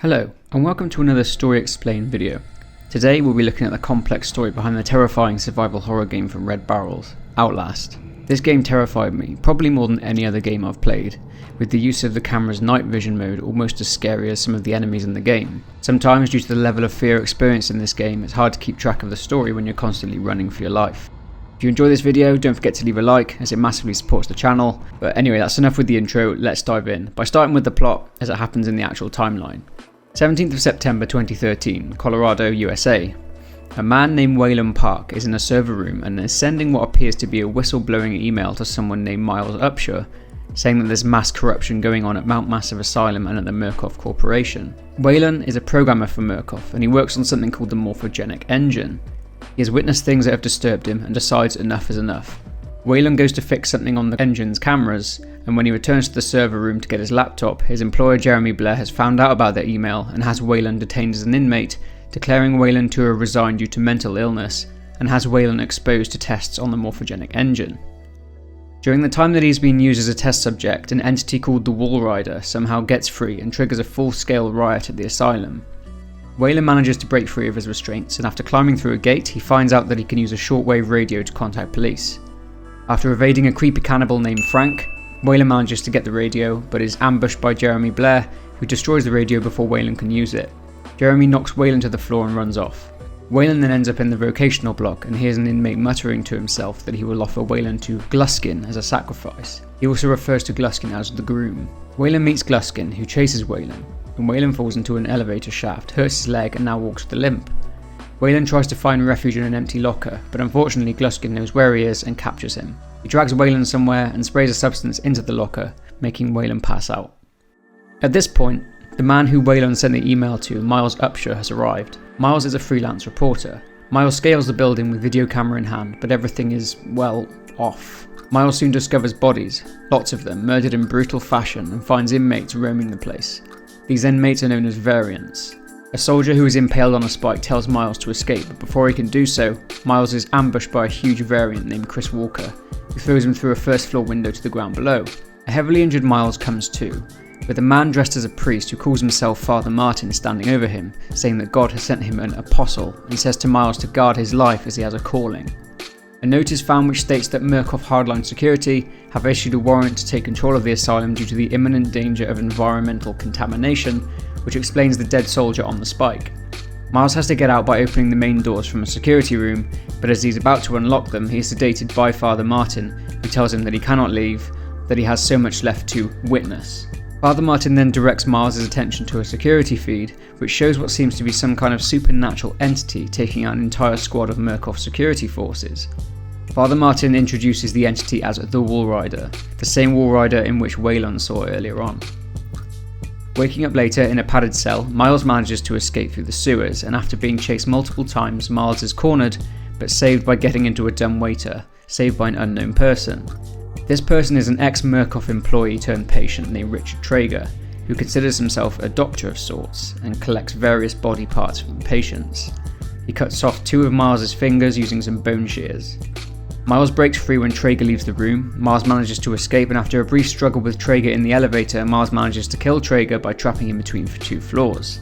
Hello, and welcome to another Story Explained video. Today we'll be looking at the complex story behind the terrifying survival horror game from Red Barrels, Outlast. This game terrified me, probably more than any other game I've played, with the use of the camera's night vision mode almost as scary as some of the enemies in the game. Sometimes, due to the level of fear experienced in this game, it's hard to keep track of the story when you're constantly running for your life. If you enjoy this video, don't forget to leave a like, as it massively supports the channel. But anyway, that's enough with the intro, let's dive in, by starting with the plot as it happens in the actual timeline. 17th of September 2013, Colorado, USA. A man named Wayland Park is in a server room and is sending what appears to be a whistleblowing email to someone named Miles Upshur, saying that there's mass corruption going on at Mount Massive Asylum and at the Murkoff Corporation. Wayland is a programmer for Murkoff and he works on something called the Morphogenic Engine. He has witnessed things that have disturbed him and decides enough is enough. Wayland goes to fix something on the engine's cameras, and when he returns to the server room to get his laptop, his employer Jeremy Blair has found out about the email and has Wayland detained as an inmate, declaring Wayland to have resigned due to mental illness, and has Wayland exposed to tests on the Morphogenic Engine. During the time that he's been used as a test subject, an entity called the Walrider somehow gets free and triggers a full-scale riot at the asylum. Wayland manages to break free of his restraints, and after climbing through a gate, he finds out that he can use a shortwave radio to contact police. After evading a creepy cannibal named Frank, Wayland manages to get the radio, but is ambushed by Jeremy Blair, who destroys the radio before Wayland can use it. Jeremy knocks Wayland to the floor and runs off. Wayland then ends up in the vocational block and hears an inmate muttering to himself that he will offer Wayland to Gluskin as a sacrifice. He also refers to Gluskin as the groom. Wayland meets Gluskin, who chases Wayland, and Wayland falls into an elevator shaft, hurts his leg and now walks with a limp. Wayland tries to find refuge in an empty locker, but unfortunately Gluskin knows where he is and captures him. He drags Wayland somewhere and sprays a substance into the locker, making Wayland pass out. At this point, the man who Wayland sent the email to, Miles Upshur, has arrived. Miles is a freelance reporter. Miles scales the building with video camera in hand, but everything is, well, off. Miles soon discovers bodies, lots of them, murdered in brutal fashion, and finds inmates roaming the place. These inmates are known as variants. A soldier who is impaled on a spike tells Miles to escape, but before he can do so, Miles is ambushed by a huge variant named Chris Walker, who throws him through a first floor window to the ground below. A heavily injured Miles comes to, with a man dressed as a priest who calls himself Father Martin standing over him, saying that God has sent him an apostle, and says to Miles to guard his life as he has a calling. A note is found which states that Murkoff Hardline Security have issued a warrant to take control of the asylum due to the imminent danger of environmental contamination, which explains the dead soldier on the spike. Miles has to get out by opening the main doors from a security room, but as he's about to unlock them, he is sedated by Father Martin, who tells him that he cannot leave, that he has so much left to witness. Father Martin then directs Miles' attention to a security feed, which shows what seems to be some kind of supernatural entity taking out an entire squad of Murkoff security forces. Father Martin introduces the entity as the Walrider, the same Walrider in which Wayland saw earlier on. Waking up later in a padded cell, Miles manages to escape through the sewers, and after being chased multiple times, Miles is cornered, but saved by getting into a dumb waiter, saved by an unknown person. This person is an ex-Murkoff employee turned patient named Richard Traeger, who considers himself a doctor of sorts, and collects various body parts from patients. He cuts off 2 of Miles' fingers using some bone shears. Miles breaks free when Traeger leaves the room. Miles manages to escape, and after a brief struggle with Traeger in the elevator, Miles manages to kill Traeger by trapping him between 2 floors.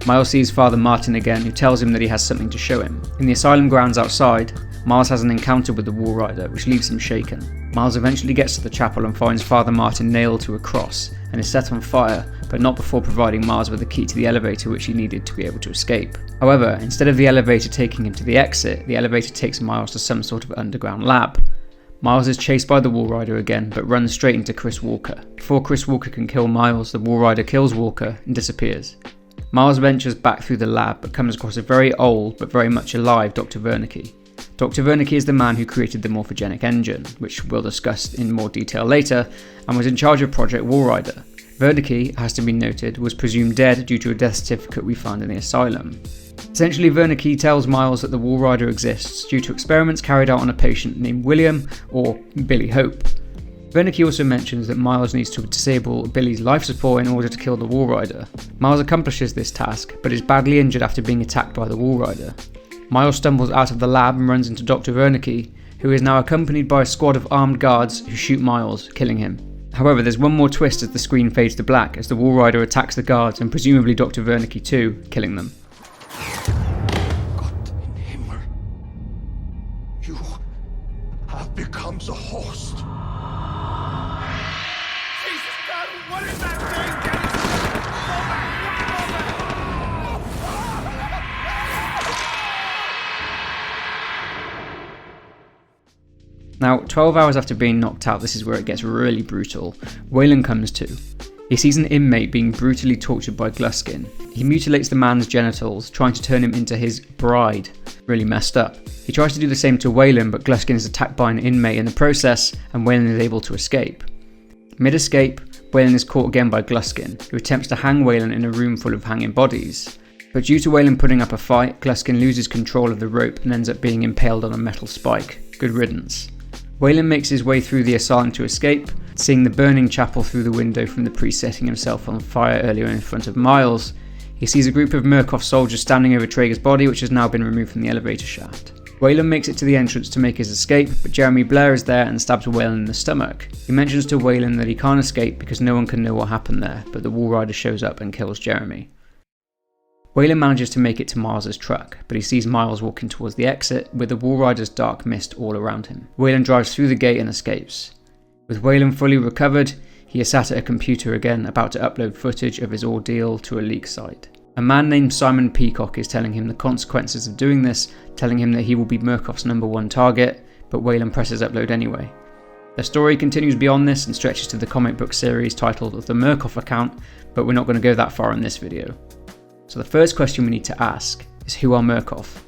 Miles sees Father Martin again, who tells him that he has something to show him. In the asylum grounds outside, Miles has an encounter with the Walrider, which leaves him shaken. Miles eventually gets to the chapel and finds Father Martin nailed to a cross, and is set on fire, but not before providing Miles with the key to the elevator which he needed to be able to escape. However, instead of the elevator taking him to the exit, the elevator takes Miles to some sort of underground lab. Miles is chased by the Walrider again, but runs straight into Chris Walker. Before Chris Walker can kill Miles, the Walrider kills Walker and disappears. Miles ventures back through the lab, but comes across a very old, but very much alive Dr. Wernicke. Dr. Wernicke is the man who created the Morphogenic Engine, which we'll discuss in more detail later, and was in charge of Project Walrider. Wernicke, has to be noted, was presumed dead due to a death certificate we found in the asylum. Essentially, Wernicke tells Miles that the Walrider exists due to experiments carried out on a patient named William, or Billy Hope. Wernicke also mentions that Miles needs to disable Billy's life support in order to kill the Walrider. Miles accomplishes this task, but is badly injured after being attacked by the Walrider. Miles stumbles out of the lab and runs into Dr. Wernicke, who is now accompanied by a squad of armed guards who shoot Miles, killing him. However, there's one more twist as the screen fades to black as the Walrider attacks the guards and presumably Dr. Wernicke too, killing them. Gott in Himmel. You have become the host. Jesus God, what is that thing? Now, 12 hours after being knocked out, this is where it gets really brutal. Weyland comes to. He sees an inmate being brutally tortured by Gluskin. He mutilates the man's genitals, trying to turn him into his bride. Really messed up. He tries to do the same to Weyland, but Gluskin is attacked by an inmate in the process, and Weyland is able to escape. Mid-escape, Weyland is caught again by Gluskin, who attempts to hang Weyland in a room full of hanging bodies. But due to Weyland putting up a fight, Gluskin loses control of the rope and ends up being impaled on a metal spike. Good riddance. Weyland makes his way through the asylum to escape, seeing the burning chapel through the window from the priest setting himself on fire earlier in front of Miles. He sees a group of Murkoff soldiers standing over Traeger's body, which has now been removed from the elevator shaft. Weyland makes it to the entrance to make his escape, but Jeremy Blair is there and stabs Weyland in the stomach. He mentions to Weyland that he can't escape because no one can know what happened there, but the Walrider shows up and kills Jeremy. Weyland manages to make it to Miles's truck, but he sees Miles walking towards the exit with the Walrider's dark mist all around him. Weyland drives through the gate and escapes. With Weyland fully recovered, he is sat at a computer again, about to upload footage of his ordeal to a leak site. A man named Simon Peacock is telling him the consequences of doing this, telling him that he will be Murkoff's #1 target, but Weyland presses upload anyway. The story continues beyond this and stretches to the comic book series titled The Murkoff Account, but we're not going to go that far in this video. So the first question we need to ask is, who are Murkoff?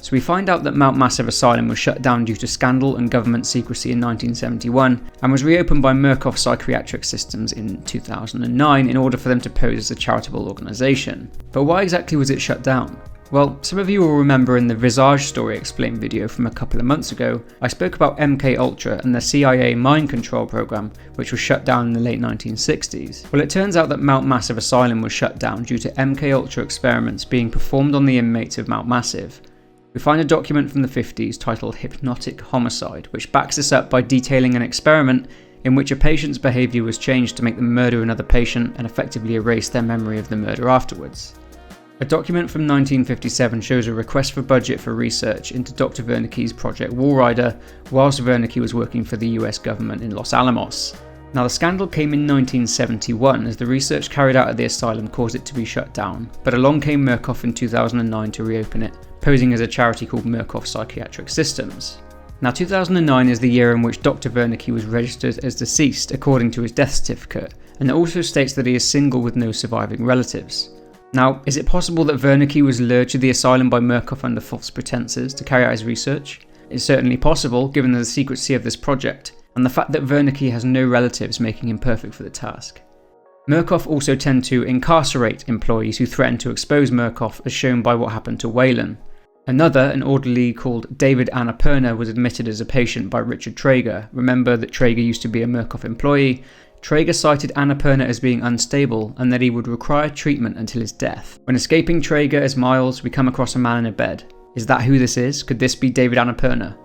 So we find out that Mount Massive Asylum was shut down due to scandal and government secrecy in 1971 and was reopened by Murkoff Psychiatric Systems in 2009 in order for them to pose as a charitable organisation. But why exactly was it shut down? Well, some of you will remember in the Visage Story Explained video from a couple of months ago, I spoke about MKUltra and the CIA mind control program, which was shut down in the late 1960s. Well, it turns out that Mount Massive Asylum was shut down due to MKUltra experiments being performed on the inmates of Mount Massive. We find a document from the 50s titled Hypnotic Homicide, which backs this up by detailing an experiment in which a patient's behaviour was changed to make them murder another patient and effectively erase their memory of the murder afterwards. A document from 1957 shows a request for budget for research into Dr. Wernicke's Project Walrider, whilst Wernicke was working for the US government in Los Alamos. Now, the scandal came in 1971 as the research carried out at the asylum caused it to be shut down, but along came Murkoff in 2009 to reopen it, posing as a charity called Murkoff Psychiatric Systems. Now, 2009 is the year in which Dr. Wernicke was registered as deceased according to his death certificate, and it also states that he is single with no surviving relatives. Now, is it possible that Wernicke was lured to the asylum by Murkoff under false pretenses to carry out his research? It's certainly possible, given the secrecy of this project, and the fact that Wernicke has no relatives making him perfect for the task. Murkoff also tend to incarcerate employees who threaten to expose Murkoff, as shown by what happened to Weyland. Another, an orderly called David Annapurna, was admitted as a patient by Richard Traeger. Remember that Traeger used to be a Murkoff employee. Traeger cited Annapurna as being unstable and that he would require treatment until his death. When escaping Traeger as Miles, we come across a man in a bed. Is that who this is? Could this be David Annapurna?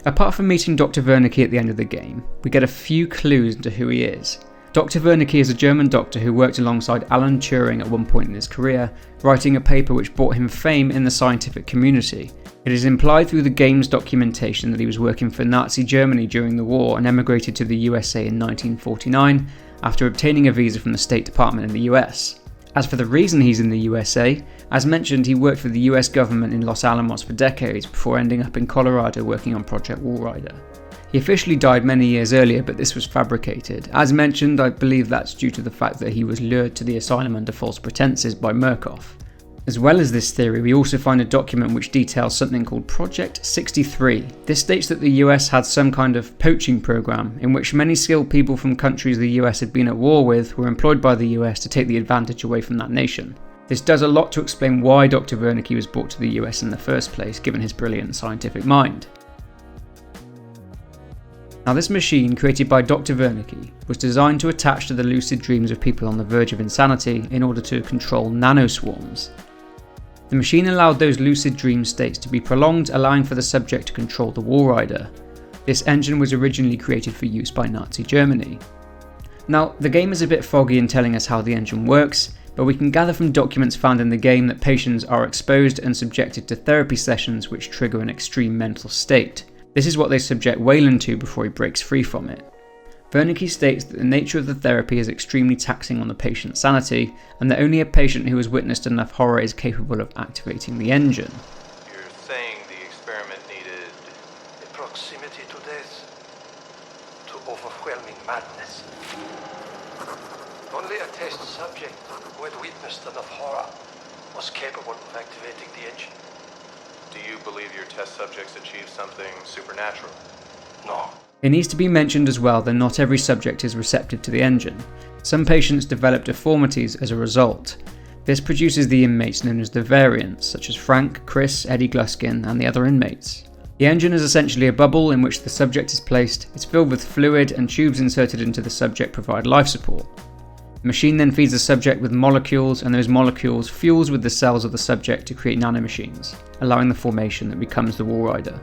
Apart from meeting Dr. Wernicke at the end of the game, we get a few clues into who he is. Dr. Wernicke is a German doctor who worked alongside Alan Turing at one point in his career, writing a paper which brought him fame in the scientific community. It is implied through the game's documentation that he was working for Nazi Germany during the war and emigrated to the USA in 1949 after obtaining a visa from the State Department in the US. As for the reason he's in the USA, as mentioned, he worked for the US government in Los Alamos for decades before ending up in Colorado working on Project Walrider. He officially died many years earlier, but this was fabricated. As mentioned, I believe that's due to the fact that he was lured to the asylum under false pretenses by Murkoff. As well as this theory, we also find a document which details something called Project 63. This states that the US had some kind of poaching program in which many skilled people from countries the US had been at war with were employed by the US to take the advantage away from that nation. This does a lot to explain why Dr. Wernicke was brought to the US in the first place, given his brilliant scientific mind. Now, this machine, created by Dr. Wernicke, was designed to attach to the lucid dreams of people on the verge of insanity in order to control nanoswarms. The machine allowed those lucid dream states to be prolonged, allowing for the subject to control the Walrider. This engine was originally created for use by Nazi Germany. Now, the game is a bit foggy in telling us how the engine works, but we can gather from documents found in the game that patients are exposed and subjected to therapy sessions which trigger an extreme mental state. This is what they subject Weyland to before he breaks free from it. Wernicke states that the nature of the therapy is extremely taxing on the patient's sanity, and that only a patient who has witnessed enough horror is capable of activating the engine. You're saying the experiment needed A proximity to death, to overwhelming madness. Only a test subject who had witnessed enough horror was capable of activating the engine. Do you believe your test subjects achieved something supernatural? No. It needs to be mentioned as well that not every subject is receptive to the engine. Some patients develop deformities as a result. This produces the inmates known as the variants, such as Frank, Chris, Eddie Gluskin, and the other inmates. The engine is essentially a bubble in which the subject is placed. It's filled with fluid, and tubes inserted into the subject provide life support. The machine then feeds the subject with molecules, and those molecules fuse with the cells of the subject to create nanomachines, allowing the formation that becomes the Walrider.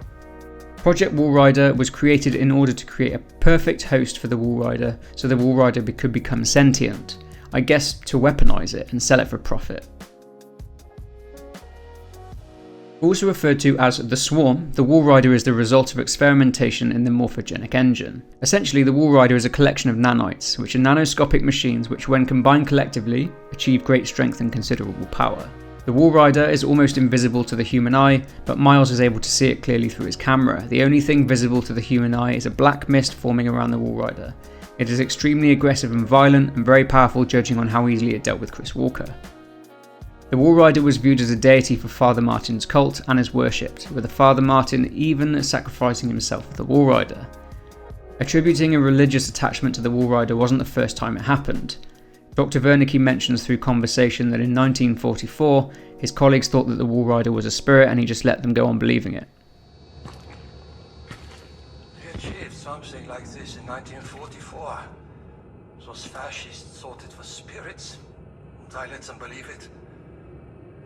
Project Walrider was created in order to create a perfect host for the Walrider, so the Walrider could become sentient. I guess to weaponize it and sell it for profit. Also referred to as the Swarm, the Walrider is the result of experimentation in the Morphogenic Engine. Essentially, the Walrider is a collection of nanites, which are nanoscopic machines which, when combined collectively, achieve great strength and considerable power. The Walrider is almost invisible to the human eye, but Miles is able to see it clearly through his camera. The only thing visible to the human eye is a black mist forming around the Walrider. It is extremely aggressive and violent, and very powerful judging on how easily it dealt with Chris Walker. The Walrider was viewed as a deity for Father Martin's cult and is worshipped, with Father Martin even sacrificing himself for the Walrider. Attributing a religious attachment to the Walrider wasn't the first time it happened. Dr. Wernicke mentions through conversation that in 1944, his colleagues thought that the Walrider was a spirit and he just let them go on believing it. We achieved something like this in 1944. Those fascists thought it was spirits, and I let them believe it.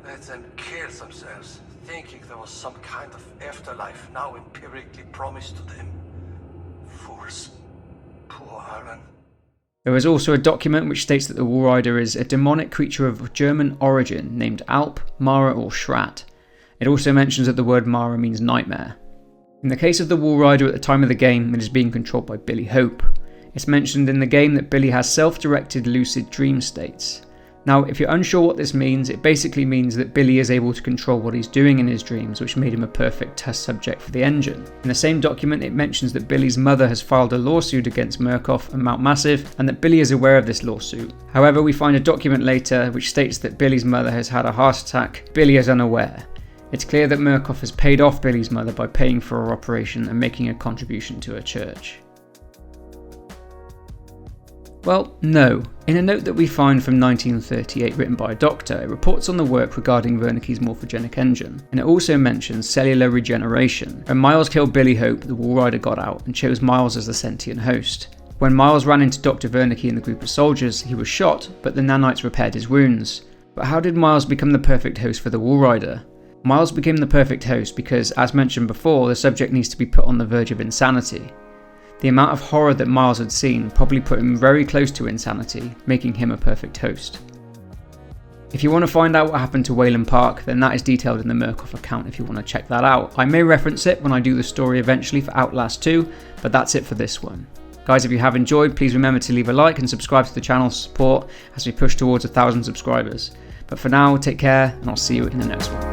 Let them kill themselves, thinking there was some kind of afterlife now empirically promised to them. Fools. Poor Alan. There is also a document which states that the Walrider is a demonic creature of German origin named Alp, Mara or Schrat. It also mentions that the word Mara means nightmare. In the case of the Walrider at the time of the game, it is being controlled by Billy Hope. It's mentioned in the game that Billy has self-directed lucid dream states. Now, if you're unsure what this means, it basically means that Billy is able to control what he's doing in his dreams, which made him a perfect test subject for the engine. In the same document, it mentions that Billy's mother has filed a lawsuit against Murkoff and Mount Massive, and that Billy is aware of this lawsuit. However, we find a document later which states that Billy's mother has had a heart attack. Billy is unaware. It's clear that Murkoff has paid off Billy's mother by paying for her operation and making a contribution to her church. Well, no. In a note that we find from 1938 written by a doctor, it reports on the work regarding Wernicke's Morphogenic Engine, and it also mentions cellular regeneration. When Miles killed Billy Hope, the Walrider got out and chose Miles as the sentient host. When Miles ran into Dr. Wernicke and the group of soldiers, he was shot, but the nanites repaired his wounds. But how did Miles become the perfect host for the Walrider? Miles became the perfect host because, as mentioned before, the subject needs to be put on the verge of insanity. The amount of horror that Miles had seen probably put him very close to insanity, making him a perfect host. If you want to find out what happened to Wayland Park, then that is detailed in the Murkoff account if you want to check that out. I may reference it when I do the story eventually for Outlast 2, but that's it for this one. Guys, if you have enjoyed, please remember to leave a like and subscribe to the channel for support as we push towards 1,000 subscribers. But for now, take care, and I'll see you in the next one.